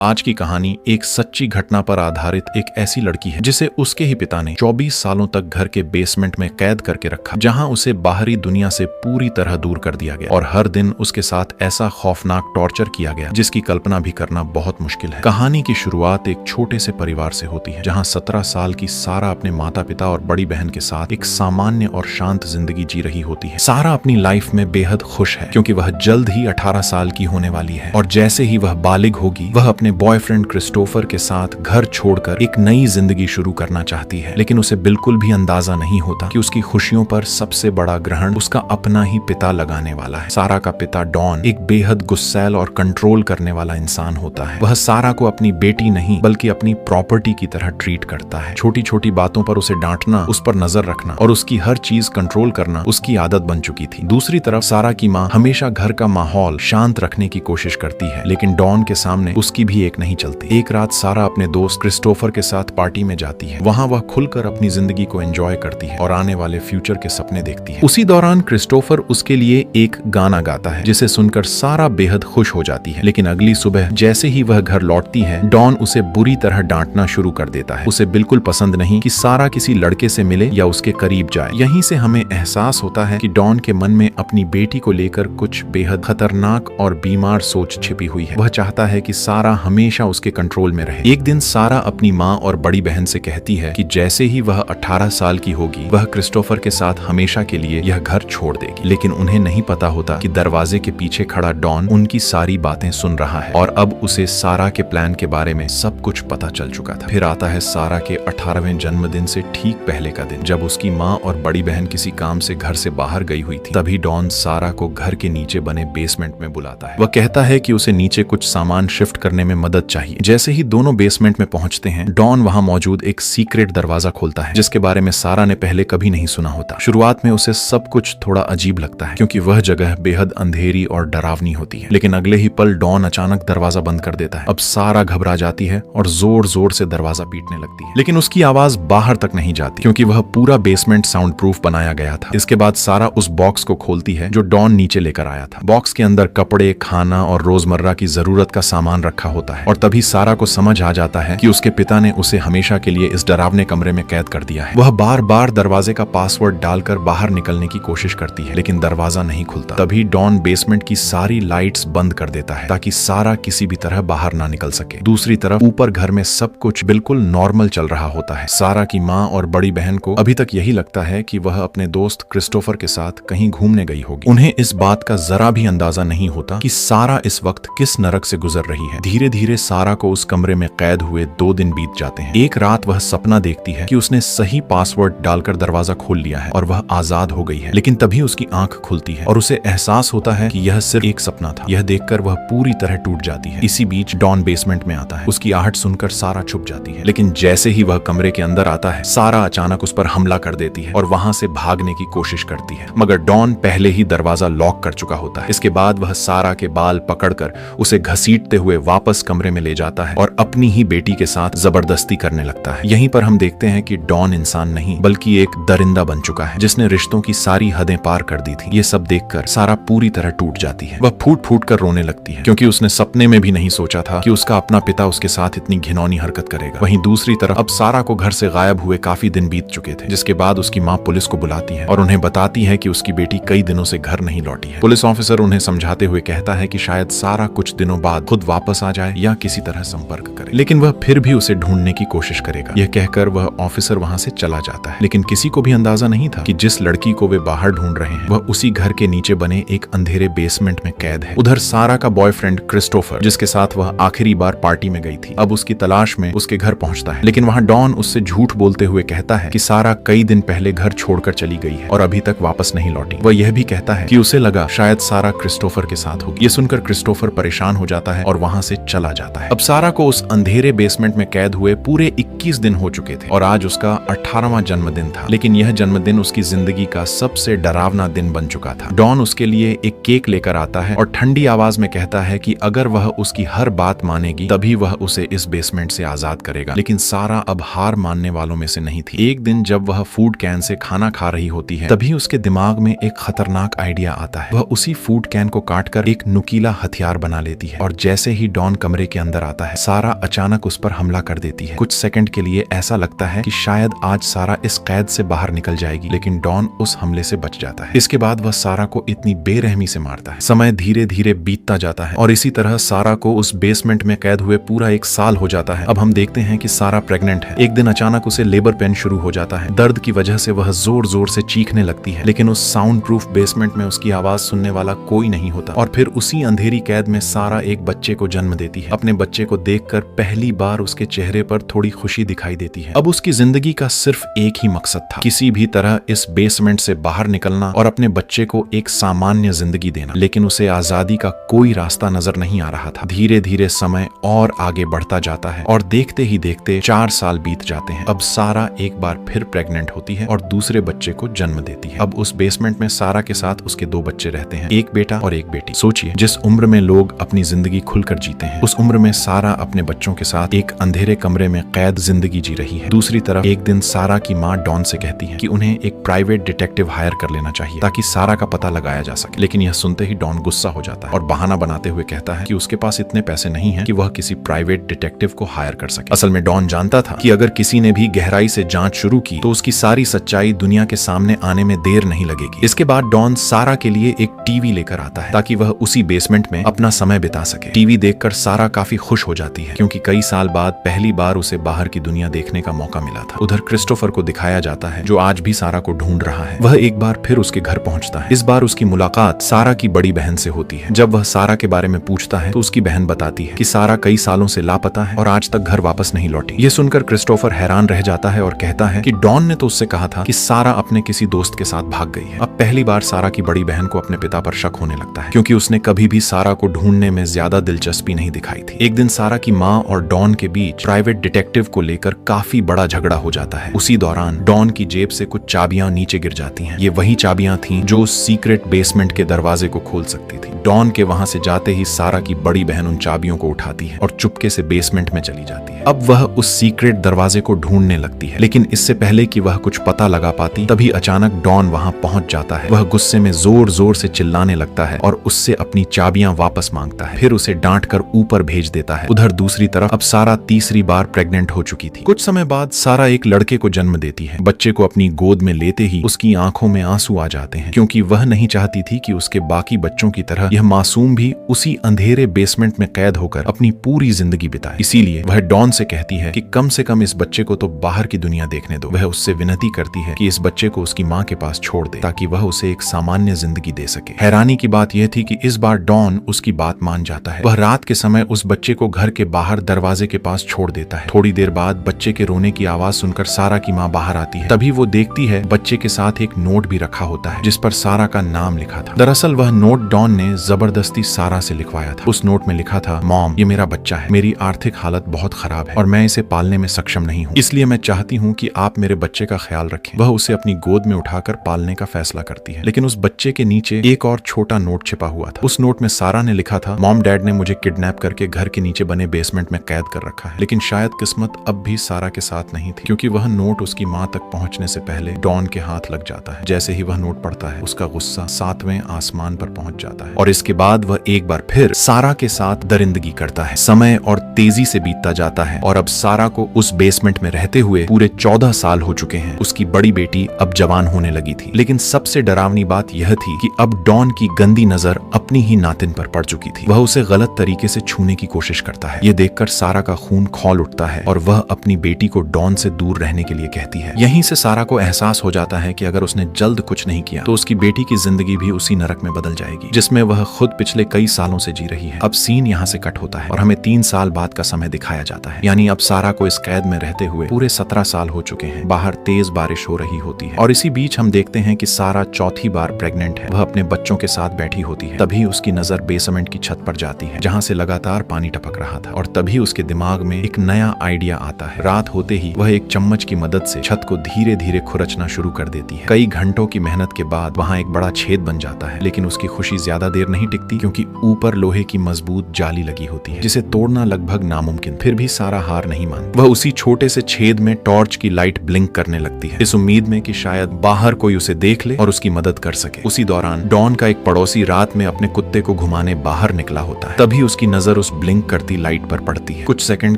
आज की कहानी एक सच्ची घटना पर आधारित एक ऐसी लड़की है जिसे उसके ही पिता ने 24 सालों तक घर के बेसमेंट में कैद करके रखा, जहां उसे बाहरी दुनिया से पूरी तरह दूर कर दिया गया और हर दिन उसके साथ ऐसा खौफनाक टॉर्चर किया गया जिसकी कल्पना भी करना बहुत मुश्किल है। कहानी की शुरुआत एक छोटे से परिवार से होती है, जहाँ 17 साल की सारा अपने माता पिता और बड़ी बहन के साथ एक सामान्य और शांत जिंदगी जी रही होती है। सारा अपनी लाइफ में बेहद खुश है क्योंकि वह जल्द ही 18 साल की होने वाली है और जैसे ही वह बालिग होगी वह अपने बॉयफ्रेंड क्रिस्टोफर के साथ घर छोड़कर एक नई जिंदगी शुरू करना चाहती है। लेकिन उसे बिल्कुल भी अंदाजा नहीं होता कि उसकी खुशियों पर सबसे बड़ा ग्रहण उसका अपना ही पिता लगाने वाला है। सारा का पिता डॉन एक बेहद गुस्सैल और कंट्रोल करने वाला इंसान होता है। वह सारा को अपनी बेटी नहीं बल्कि अपनी प्रॉपर्टी की तरह ट्रीट करता है। छोटी छोटी बातों पर उसे डांटना, उस पर नजर रखना और उसकी हर चीज कंट्रोल करना उसकी आदत बन चुकी थी। दूसरी तरफ सारा की माँ हमेशा घर का माहौल शांत रखने की कोशिश करती है, लेकिन डॉन के सामने उसकी भी एक नहीं चलती। एक रात सारा अपने दोस्त क्रिस्टोफर के साथ पार्टी में जाती है। वहां वह खुलकर अपनी जिंदगी को एंजॉय करती है और आने वाले फ्यूचर के सपने देखती है। उसी दौरान क्रिस्टोफर उसके लिए एक गाना गाता है जिसे सुनकर सारा बेहद खुश हो जाती है। लेकिन अगली सुबह जैसे ही वह घर लौटती है, डॉन उसे बुरी तरह डांटना शुरू कर देता है। उसे बिल्कुल पसंद नहीं कि सारा किसी लड़के से मिले या उसके करीब जाए। यहीं से हमें एहसास होता है कि डॉन के मन में अपनी बेटी को लेकर कुछ बेहद खतरनाक और बीमार सोच छिपी हुई है। वह चाहता है कि सारा हमेशा उसके कंट्रोल में रहे। एक दिन सारा अपनी माँ और बड़ी बहन से कहती है कि जैसे ही वह 18 साल की होगी वह क्रिस्टोफर के साथ हमेशा के लिए यह घर छोड़ देगी। लेकिन उन्हें नहीं पता होता कि दरवाजे के पीछे खड़ा डॉन उनकी सारी बातें सुन रहा है और अब उसे सारा के प्लान के बारे में सब कुछ पता चल चुका था। फिर आता है सारा के 18वें जन्मदिन से ठीक पहले का दिन, जब उसकी माँ और बड़ी बहन किसी काम से घर से बाहर गई हुई थी। तभी डॉन सारा को घर के नीचे बने बेसमेंट में बुलाता है। वह कहता है कि उसे नीचे कुछ सामान शिफ्ट करने में मदद चाहिए। जैसे ही दोनों बेसमेंट में पहुंचते हैं, डॉन वहां मौजूद एक सीक्रेट दरवाजा खोलता है जिसके बारे में सारा ने पहले कभी नहीं सुना होता। शुरुआत में उसे सब कुछ थोड़ा अजीब लगता है क्योंकि वह जगह बेहद अंधेरी और डरावनी होती है। लेकिन अगले ही पल डॉन अचानक दरवाजा बंद कर देता है। अब सारा घबरा जाती है और जोर जोर से दरवाजा पीटने लगती है, लेकिन उसकी आवाज बाहर तक नहीं जाती क्योंकि वह पूरा बेसमेंट साउंड प्रूफ बनाया गया था। इसके बाद सारा उस बॉक्स को खोलती है जो डॉन नीचे लेकर आया था। बॉक्स के अंदर कपड़े, खाना और रोजमर्रा की जरूरत का सामान रखा होता है और तभी सारा को समझ आ जाता है कि उसके पिता ने उसे हमेशा के लिए इस डरावने कमरे में कैद कर दिया है। वह बार बार दरवाजे का पासवर्ड डालकर बाहर निकलने की कोशिश करती है, लेकिन दरवाजा नहीं खुलता। तभी डॉन बेसमेंट की सारी लाइट्स बंद कर देता है ताकि सारा किसी भी तरह बाहर ना निकल सके। दूसरी तरफ ऊपर घर में सब कुछ बिल्कुल नॉर्मल चल रहा होता है। सारा की माँ और बड़ी बहन को अभी तक यही लगता है कि वह अपने दोस्त क्रिस्टोफर के साथ कहीं घूमने गई होगी। उन्हें इस बात का जरा भी अंदाजा नहीं होता कि सारा इस वक्त किस नरक से गुजर रही है। धीरे धीरे सारा को उस कमरे में कैद हुए 2 दिन बीत जाते हैं। एक रात वह सपना देखती है कि उसने सही पासवर्ड डालकर दरवाजा खोल लिया है और वह आजाद हो गई है। लेकिन तभी उसकी आंख खुलती है और उसे एहसास होता है कि यह सिर्फ एक सपना था। यह देखकर वह पूरी तरह टूट जाती है। इसी बीच डॉन बेसमेंट में आता है। उसकी आहट सुनकर सारा छुप जाती है, लेकिन जैसे ही वह कमरे के अंदर आता है, सारा अचानक उस पर हमला कर देती है और वहां से भागने की कोशिश करती है, मगर डॉन पहले ही दरवाजा लॉक कर चुका होता है। इसके बाद वह सारा के बाल पकड़कर उसे घसीटते हुए वापस कमरे में ले जाता है और अपनी ही बेटी के साथ जबरदस्ती करने लगता है। यहीं पर हम देखते हैं कि डॉन इंसान नहीं बल्कि एक दरिंदा बन चुका है जिसने रिश्तों की सारी हदें पार कर दी थी। ये सब देखकर सारा पूरी तरह टूट जाती है। वह फूट फूट कर रोने लगती है क्योंकि उसने सपने में भी नहीं सोचा था कि उसका अपना पिता उसके साथ इतनी घिनौनी हरकत करेगा। वहीं दूसरी तरफ अब सारा को घर से गायब हुए काफी दिन बीत चुके थे, जिसके बाद उसकी माँ पुलिस को बुलाती है और उन्हें बताती है कि उसकी बेटी कई दिनों से घर नहीं लौटी है। पुलिस ऑफिसर उन्हें समझाते हुए कहता है कि शायद सारा कुछ दिनों बाद खुद वापस आ जाए या किसी तरह संपर्क करे, लेकिन वह फिर भी उसे ढूंढने की कोशिश करेगा। यह कहकर वह ऑफिसर वहां से चला जाता है, लेकिन किसी को भी अंदाजा नहीं था कि जिस लड़की को वे बाहर ढूंढ रहे हैं वह उसी घर के नीचे बने एक अंधेरे बेसमेंट में कैद है। उधर सारा का बॉयफ्रेंड क्रिस्टोफर, जिसके साथ वह आखिरी बार पार्टी में गई थी, अब उसकी तलाश में उसके घर पहुंचता है। लेकिन वहां डॉन उससे झूठ बोलते हुए कहता है कि सारा कई दिन पहले घर छोड़कर चली गई है और अभी तक वापस नहीं लौटी। वह यह भी कहता है कि उसे लगा शायद सारा क्रिस्टोफर के साथ होगी। ये सुनकर क्रिस्टोफर परेशान हो जाता है और वहां से चला जाता है। अब सारा को उस अंधेरे बेसमेंट में कैद हुए पूरे 21 दिन हो चुके थे और आज उसका 18वां जन्मदिन था। लेकिन यह जन्मदिन उसकी जिंदगी का सबसे डरावना दिन बन चुका था। डॉन उसके लिए एक केक लेकर आता है और ठंडी आवाज में कहता है कि अगर वह उसकी हर बात मानेगी तभी वह उसे इस बेसमेंट से आजाद करेगा। लेकिन सारा अब हार मानने वालों में से नहीं थी। एक दिन जब वह फूड कैन से खाना खा रही होती है, तभी उसके दिमाग में एक खतरनाक आइडिया आता है। वह उसी फूड कैन को काटकर एक नुकीला हथियार बना लेती है और जैसे ही डॉन कमरे के अंदर आता है। सारा अचानक उस पर हमला कर देती है। कुछ सेकंड के लिए ऐसा लगता है कि शायद आज सारा इस कैद से बाहर निकल जाएगी, लेकिन डॉन उस हमले से बच जाता है। इसके बाद वह सारा को इतनी बेरहमी से मारता है। समय धीरे धीरे बीतता जाता है और इसी तरह सारा को उस बेसमेंट में कैद हुए पूरा 1 साल हो जाता है। अब हम देखते हैं कि सारा प्रेग्नेंट है। एक दिन अचानक उसे लेबर पेन शुरू हो जाता है। दर्द की वजह से वह जोर जोर से चीखने लगती है, लेकिन उस साउंड प्रूफ बेसमेंट में उसकी आवाज सुनने वाला कोई नहीं होता। और फिर उसी अंधेरी कैद में सारा एक बच्चे को जन्म देती है। अपने बच्चे को देखकर पहली बार उसके चेहरे पर थोड़ी खुशी दिखाई देती है। अब उसकी जिंदगी का सिर्फ एक ही मकसद था, किसी भी तरह इस बेसमेंट से बाहर निकलना और अपने बच्चे को एक सामान्य जिंदगी देना। लेकिन उसे आजादी का कोई रास्ता नजर नहीं आ रहा था। धीरे धीरे समय और आगे बढ़ता जाता है और देखते ही देखते 4 साल बीत जाते हैं। अब सारा एक बार फिर प्रेग्नेंट होती है और दूसरे बच्चे को जन्म देती है। अब उस बेसमेंट में सारा के साथ उसके 2 बच्चे रहते हैं, एक बेटा और एक बेटी। सोचिए, जिस उम्र में लोग अपनी जिंदगी खुलकर जीते हैं, उस उम्र में सारा अपने बच्चों के साथ एक अंधेरे कमरे में कैद जिंदगी जी रही है। दूसरी तरफ एक दिन सारा की माँ डॉन से कहती है कि उन्हें एक प्राइवेट डिटेक्टिव हायर कर लेना चाहिए ताकि सारा का पता लगाया जा सके। लेकिन यह सुनते ही डॉन गुस्सा हो जाता है और बहाना बनाते हुए कहता है कि उसके पास इतने पैसे नहीं हैं कि वह किसी प्राइवेट डिटेक्टिव को हायर कर सके। असल में डॉन जानता था कि अगर किसी ने भी गहराई से जांच शुरू की तो उसकी सारी सच्चाई दुनिया के सामने आने में देर नहीं लगेगी। इसके बाद डॉन सारा के लिए एक टीवी लेकर आता है ताकि वह उसी बेसमेंट में अपना समय बिता सके। टीवी देखकर सारा काफी खुश हो जाती है क्योंकि कई साल बाद पहली बार उसे बाहर की दुनिया देखने का मौका मिला था। उधर क्रिस्टोफर को दिखाया जाता है जो आज भी सारा को ढूंढ रहा है। वह एक बार फिर उसके घर पहुंचता है। इस बार उसकी मुलाकात सारा की बड़ी बहन से होती है। जब वह सारा के बारे में पूछता है तो उसकी बहन बताती है कि सारा कई सालों से लापता है और आज तक घर वापस नहीं लौटी। ये सुनकर क्रिस्टोफर हैरान रह जाता है और कहता है कि डॉन ने तो उससे कहा था कि सारा अपने किसी दोस्त के साथ भाग गई है। अब पहली बार सारा की बड़ी बहन को अपने पिता पर शक होने लगता है क्योंकि उसने कभी भी सारा को ढूंढने में ज्यादा दिलचस्पी नहीं दिखाई थी। एक दिन सारा की माँ और डॉन के बीच प्राइवेट डिटेक्टिव को लेकर काफी बड़ा झगड़ा हो जाता है। उसी दौरान डॉन की जेब से कुछ चाबियां नीचे गिर जाती हैं। ये वही चाबियां थीं जो सीक्रेट बेसमेंट के दरवाजे को खोल सकती थी। डॉन के वहां से जाते ही सारा की बड़ी बहन उन चाबियों को उठाती है और चुपके से बेसमेंट में चली जाती है। अब वह उस सीक्रेट दरवाजे को ढूंढने लगती है, लेकिन इससे पहले कि वह कुछ पता लगा पाती तभी अचानक डॉन वहां पहुंच जाता है। वह गुस्से में जोर जोर से चिल्लाने लगता है और उससे अपनी चाबियां वापस मांगता है, फिर उसे डांट कर ऊपर भेज देता है। उधर दूसरी तरफ अब सारा तीसरी बार प्रेग्नेंट हो चुकी थी। कुछ समय बाद सारा एक लड़के को जन्म देती है। बच्चे को अपनी गोद में लेते ही उसकी आंखों में आंसू आ जाते हैं क्योंकि वह नहीं चाहती थी कि उसके बाकी बच्चों की तरह यह मासूम भी उसी अंधेरे बेसमेंट में कैद होकर अपनी पूरी जिंदगी बिताए। इसीलिए वह डॉन से कहती है कि कम से कम इस बच्चे को तो बाहर की दुनिया देखने दो। वह उससे विनती करती है कि इस बच्चे को उसकी माँ के पास छोड़ दे ताकि वह उसे एक सामान्य जिंदगी दे सके। हैरानी की बात यह थी कि इस बार डॉन उसकी बात मान जाता है। वह रात के समय उस बच्चे को घर के बाहर दरवाजे के पास छोड़ देता है। थोड़ी देर बाद बच्चे के रोने की आवाज सुनकर सारा की माँ बाहर आती है। तभी वो देखती है बच्चे के साथ एक नोट भी रखा होता है जिस पर सारा का नाम लिखा था। दरअसल वह नोट डॉन ने जबरदस्ती सारा से लिखवाया था। उस नोट में लिखा था, मॉम, ये मेरा बच्चा है, मेरी आर्थिक हालत बहुत खराब है और मैं इसे पालने में सक्षम नहीं हूँ, इसलिए मैं चाहती हूँ कि आप मेरे बच्चे का ख्याल रखें। वह उसे अपनी गोद में उठाकर पालने का फैसला करती है, लेकिन उस बच्चे के नीचे एक और छोटा नोट छिपा हुआ था। उस नोट में सारा ने लिखा था, मॉम, डैड ने मुझे किडनैप करके घर के नीचे बने बेसमेंट में कैद कर रखा है। लेकिन शायद किस्मत अब भी सारा के साथ नहीं थी क्योंकि वह नोट उसकी माँ तक पहुंचने से पहले डॉन के हाथ लग जाता है। जैसे ही वह नोट पढ़ता है उसका गुस्सा 7वें आसमान पर पहुंच जाता है और इसके बाद वह एक बार फिर सारा के साथ दरिंदगी करता है। समय और तेजी से बीतता जाता है और अब सारा को उस बेसमेंट में रहते हुए पूरे 14 साल हो चुके हैं। उसकी बड़ी बेटी अब जवान होने लगी थी, लेकिन सबसे डरावनी बात यह थी कि अब डॉन की गंदी नजर अपनी ही नातिन पर पड़ चुकी थी। वह उसे गलत तरीके से छूने की कोशिश करता है। ये देखकर सारा का खून खौल उठता है और वह अपनी बेटी को डॉन से दूर रहने के लिए कहती है। यहीं से सारा को एहसास हो जाता है कि अगर उसने जल्द कुछ नहीं किया तो उसकी बेटी की जिंदगी भी उसी नरक में बदल जाएगी जिसमें वह खुद पिछले कई सालों से जी रही है। अब सीन यहाँ से कट होता है और हमें 3 साल बाद का समय दिखाया जाता है। यानी अब सारा को इस कैद में रहते हुए पूरे 17 साल हो चुके हैं। बाहर तेज बारिश हो रही होती है और इसी बीच हम देखते हैं कि सारा चौथी बार प्रेग्नेंट है। वह अपने बच्चों के साथ बैठी होती है। तभी उसकी नजर बेसमेंट की छत पर जाती है जहाँ से लगातार पानी टपक रहा था और तभी उसके दिमाग में एक नया आइडिया आता है। रात होते ही वह एक चम्मच की मदद से छत को धीरे धीरे खुरचना शुरू कर देती है। कई घंटों की मेहनत के बाद वहाँ एक बड़ा छेद बन जाता है, लेकिन उसकी खुशी ज्यादा देर नहीं टिकती क्योंकि ऊपर लोहे की मजबूत जाली लगी होती है जिसे तोड़ना लगभग नामुमकिन। फिर भी सारा हार नहीं मानती। वह उसी छोटे से छेद में टॉर्च की लाइट ब्लिंक करने लगती है, इस उम्मीद में कि शायद बाहर कोई उसे देख ले और उसकी मदद कर सके। उसी दौरान डॉन का एक पड़ोसी रात में अपने कुत्ते को घुमाने बाहर निकला होता है। तभी उसकी नजर उस ब्लिंक करती लाइट पर पड़ती है। कुछ सेकंड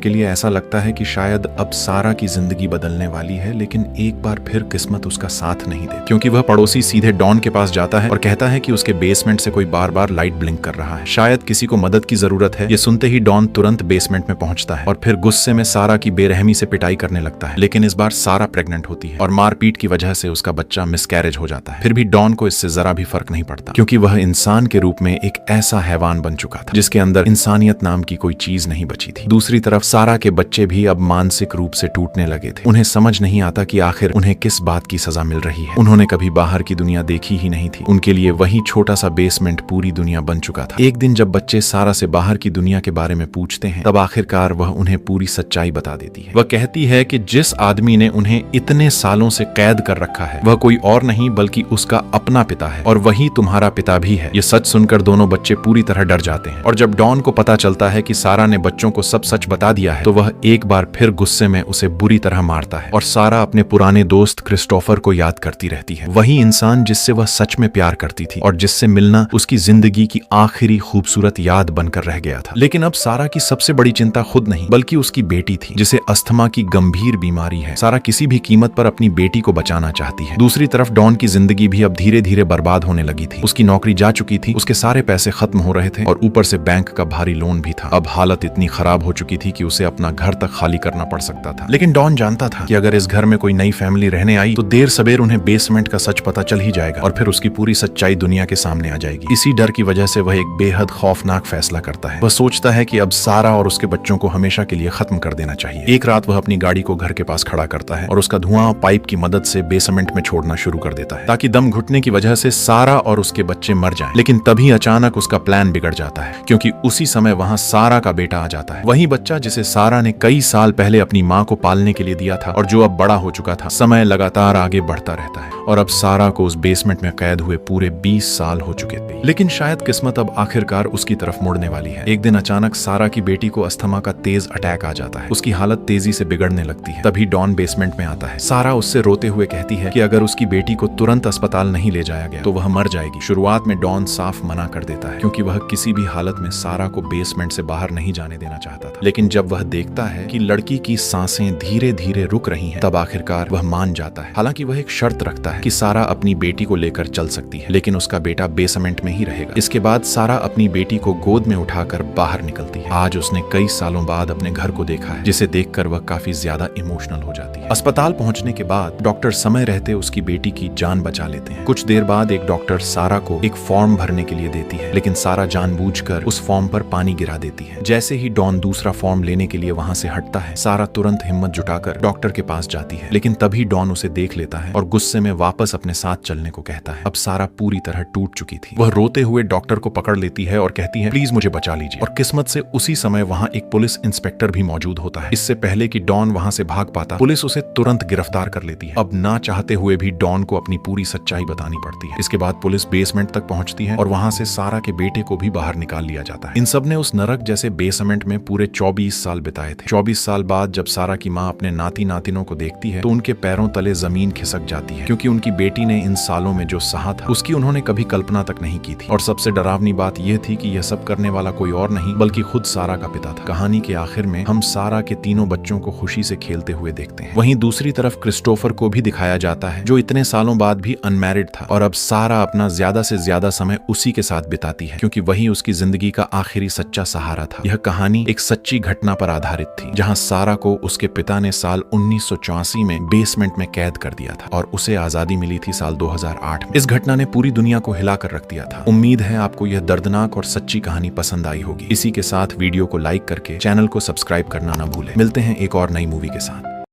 के लिए ऐसा लगता है कि शायद अब सारा की जिंदगी बदलने वाली है, लेकिन एक बार फिर किस्मत उसका साथ नहीं देती, क्योंकि वह पड़ोसी सीधे डॉन के पास जाता है और कहता है कि उसके बेसमेंट से कोई बार बार लाइट ब्लिंक कर रहा है, शायद किसी को मदद की जरूरत है। ये सुनते ही डॉन तुरंत बेसमेंट में पहुंचता है और फिर गुस्से में सारा की बेरहमी से पिटाई करने लगता है। लेकिन इस बार सारा प्रेग्नेंट होती है और मारपीट की वजह से उसका बच्चा मिसकैरेज हो जाता है। फिर भी डॉन को इससे जरा भी फर्क नहीं पड़ता, क्योंकि वह इंसान के रूप में एक ऐसा हैवान बन चुका था जिसके अंदर इंसानियत नाम की कोई चीज नहीं बची थी। दूसरी तरफ सारा के बच्चे भी अब मानसिक रूप से टूटने लगे थे। उन्हें समझ नहीं आता कि आखिर उन्हें किस बात की सजा मिल रही है। उन्होंने कभी बाहर की दुनिया देखी ही नहीं थी। उनके लिए वही छोटा सा बेसमेंट पूरी दुनिया बन चुका था। एक दिन जब बच्चे सारा से बाहर की दुनिया के बारे में पूछते हैं, तब आखिरकार वह उन्हें पूरी सच्चाई बता देती है। वह कहती है कि जिस आदमी ने उन्हें इतने सालों से कैद कर रखा है वह कोई और नहीं बल्कि उसका अपना पिता है, और वही तुम्हारा पिता भी है। ये सच सुनकर दोनों बच्चे पूरी तरह डर जाते हैं, और जब डॉन को पता चलता है कि सारा ने बच्चों को सब सच बता दिया है, तो वह एक बार फिर गुस्से में उसे बुरी तरह मारता है। और सारा अपने पुराने दोस्त क्रिस्टोफर को याद करती रहती है, वही इंसान जिससे वह सच में प्यार करती थी और जिससे मिलना उसकी जिंदगी की आखिरी खूबसूरत याद बनकर रह गया था। लेकिन अब सारा की सबसे बड़ी चिंता खुद नहीं बल्कि उसकी बेटी थी, जिसे अस्थमा की गंभीर बीमारी है। सारा किसी भी कीमत पर अपनी बेटी को बचाना चाहती है। दूसरी तरफ डॉन की जिंदगी भी अब धीरे धीरे बर्बाद होने लगी थी। उसकी नौकरी जा चुकी थी, उसके सारे पैसे खत्म हो रहे थे और ऊपर से बैंक का भारी लोन भी था। अब हालत इतनी खराब हो चुकी थी कि उसे अपना घर तक खाली करना पड़ सकता था। लेकिन डॉन जानता था कि अगर इस घर में कोई नई फैमिली रहने आई तो देर सवेर उन्हें बेसमेंट का सच पता चल ही जाएगा और फिर उसकी पूरी सच्चाई दुनिया के सामने आ जाएगी। इसी डर की वजह से वह एक बेहद खौफनाक फैसला करता है। वह सोचता है कि अब सारा और उसके बच्चों को हमेशा के लिए खत्म कर देना चाहिए। एक रात वह अपनी गाड़ी को घर के पास खड़ा करता है और उसका धुआं पाइप की मदद से बेसमेंट में छोड़ना शुरू कर देता है, ताकि दम घुटने की वजह से सारा और उसके बच्चे मर जाएं। लेकिन तभी अचानक उसका प्लान बिगड़ जाता है, क्योंकि उसी समय वहां सारा का बेटा आ जाता है। वही बच्चा जिसे सारा ने कई साल पहले अपनी माँ को पालने के लिए दिया था और जो अब बड़ा हो चुका था। समय लगातार आगे बढ़ता रहता है और अब सारा को उस बेसमेंट में कैद हुए पूरे 20 साल हो चुके थे। लेकिन शायद किस्मत अब आखिरकार उसकी तरफ मुड़ने वाली है। एक दिन अचानक सारा की बेटी को अस्थमा का तेज अटैक आ जाता है। उसकी हालत तेजी से बिगड़ने लगती है। तभी डॉन बेसमेंट में आता है। सारा उससे रोते हुए कहती है कि अगर उसकी बेटी को तुरंत अस्पताल नहीं ले जाया गया तो वह मर जाएगी। शुरुआत में डॉन साफ मना कर देता है, क्योंकि वह किसी भी हालत में सारा को बेसमेंट से बाहर नहीं जाने देना चाहता था। लेकिन जब वह देखता है कि लड़की की सांसें धीरे धीरे रुक रही हैं, तब आखिरकार वह मान जाता है। हालांकि वह एक शर्त रखता है कि सारा अपनी बेटी को लेकर चल सकती है, लेकिन उसका बेटा बेसमेंट में ही रहेगा। इसके बाद सारा अपनी बेटी को गोद में उठाकर बाहर निकलती है। आज उसने कई सालों बाद अपने घर को देखा है, जिसे देखकर वह काफी ज्यादा इमोशनल हो जाती है। अस्पताल पहुंचने के बाद डॉक्टर समय रहते उसकी बेटी की जान बचा लेते हैं। कुछ देर बाद एक डॉक्टर सारा को एक फॉर्म भरने के लिए देती है, लेकिन सारा जानबूझकर उस फॉर्म पर पानी गिरा देती है। जैसे ही डॉन दूसरा फॉर्म लेने के लिए वहां से हटता है, सारा तुरंत हिम्मत जुटाकर डॉक्टर के पास जाती है। लेकिन तभी डॉन उसे देख लेता है और गुस्से में वापस अपने साथ चलने को कहता है। अब सारा पूरी तरह टूट चुकी थी। वह रोते हुए डॉक्टर को पकड़ लेती है और कहती है, प्लीज मुझे बचा लीजिए। और किस्मत से उसी समय वहां एक पुलिस इंस्पेक्टर भी मौजूद होता है। इससे पहले कि डॉन वहां से भाग पाता, पुलिस उसे तुरंत गिरफ्तार कर लेती है। अब ना चाहते हुए भी डॉन को अपनी पूरी सच्चाई बतानी पड़ती है। इसके बाद पुलिस बेसमेंट तक पहुंचती है और वहां से सारा के बेटे को भी बाहर निकाल लिया जाता है। इन सब ने उस नरक जैसे बेसमेंट में पूरे 24 साल बिताए थे। 24 साल बाद जब सारा की माँ अपने नाती नातिनों को देखती है तो उनके पैरों तले जमीन खिसक जाती है, क्योंकि उनकी बेटी ने इन सालों में जो सहा था उसकी उन्होंने कभी कल्पना तक नहीं की थी। और सबसे डरावनी बात यह थी कि यह सब करने वाला कोई और नहीं बल्कि खुद सारा का पिता था। कहानी के आखिर में हम सारा के तीनों बच्चों को खुशी से खेलते हुए देखते हैं। वहीं दूसरी तरफ क्रिस्टोफर को भी दिखाया जाता है, जो इतने सालों बाद भी अनमैरिड था और अब सारा अपना ज्यादा से ज्यादा समय उसी के साथ बिताती है, क्योंकि वही उसकी जिंदगी का आखिरी सच्चा सहारा था। यह कहानी एक सच्ची घटना पर आधारित थी, जहां सारा को उसके पिता ने साल 1984 में बेसमेंट में कैद कर दिया था और उसे आजादी मिली थी साल 2008 में। इस घटना ने पूरी दुनिया को हिलाकर रख दिया था। उम्मीद है आपको यह दर्दनाक और सच्ची कहानी पसंद आई होगी। इसी के साथ वीडियो को लाइक करके चैनल को सब्सक्राइब करना ना भूलें। मिलते हैं एक और नई मूवी के साथ।